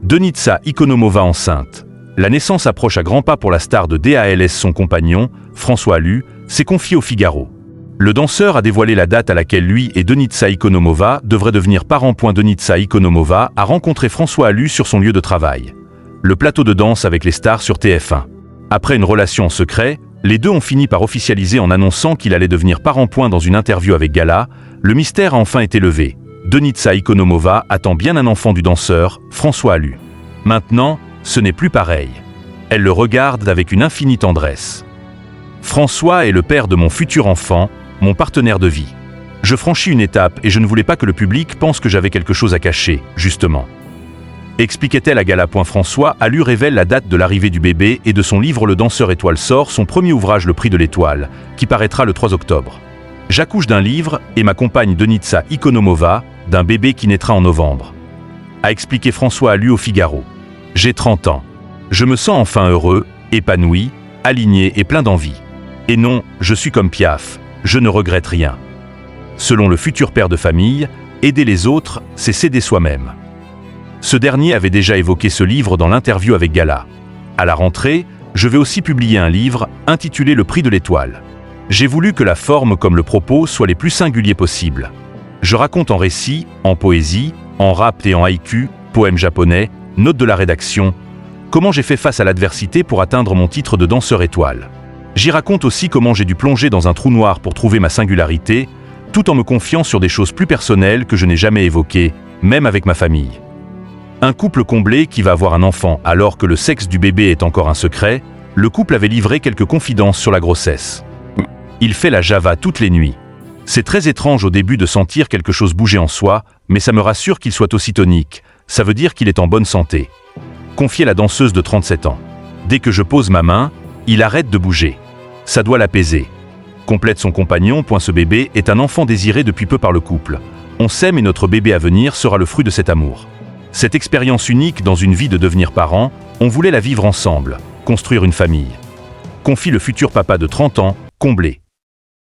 Denitsa Ikonomova enceinte. La naissance approche à grands pas pour la star de DALS. Son compagnon, François Allu, s'est confié au Figaro. Le danseur a dévoilé la date à laquelle lui et Denitsa Ikonomova devraient devenir parents. Denitsa Ikonomova a rencontré François Allu sur son lieu de travail. Le plateau de danse avec les stars sur TF1. Après une relation en secret, les deux ont fini par officialiser en annonçant qu'il allait devenir parents. Dans une interview avec Gala, le mystère a enfin été levé. Denitsa Ikonomova attend bien un enfant du danseur, François Allu. Maintenant, ce n'est plus pareil. Elle le regarde avec une infinie tendresse. François est le père de mon futur enfant, mon partenaire de vie. Je franchis une étape et je ne voulais pas que le public pense que j'avais quelque chose à cacher, justement. Expliquait-elle à Gala. François Allu révèle la date de l'arrivée du bébé et de son livre Le danseur étoile sort son premier ouvrage Le prix de l'étoile, qui paraîtra le 3 octobre. J'accouche d'un livre et ma compagne Denitsa Ikonomova d'un bébé qui naîtra en novembre. A expliqué François Allu au Figaro. J'ai 30 ans. Je me sens enfin heureux, épanoui, aligné et plein d'envie. Et non, je suis comme Piaf, je ne regrette rien. Selon le futur père de famille, aider les autres, c'est s'aider soi-même. Ce dernier avait déjà évoqué ce livre dans l'interview avec Gala. À la rentrée, je vais aussi publier un livre intitulé Le prix de l'étoile. J'ai voulu que la forme comme le propos soient les plus singuliers possibles. Je raconte en récit, en poésie, en rap et en haïku, poème japonais, note de la rédaction, comment j'ai fait face à l'adversité pour atteindre mon titre de danseur étoile. J'y raconte aussi comment j'ai dû plonger dans un trou noir pour trouver ma singularité, tout en me confiant sur des choses plus personnelles que je n'ai jamais évoquées, même avec ma famille. Un couple comblé qui va avoir un enfant alors que le sexe du bébé est encore un secret, le couple avait livré quelques confidences sur la grossesse. Il fait la java toutes les nuits. C'est très étrange au début de sentir quelque chose bouger en soi, mais ça me rassure qu'il soit aussi tonique, ça veut dire qu'il est en bonne santé. Confiait la danseuse de 37 ans. Dès que je pose ma main, il arrête de bouger. Ça doit l'apaiser. Complète son compagnon. Ce bébé est un enfant désiré depuis peu par le couple. On s'aime et notre bébé à venir sera le fruit de cet amour. Cette expérience unique dans une vie de devenir parent, on voulait la vivre ensemble, construire une famille. Confie le futur papa de 30 ans, comblé.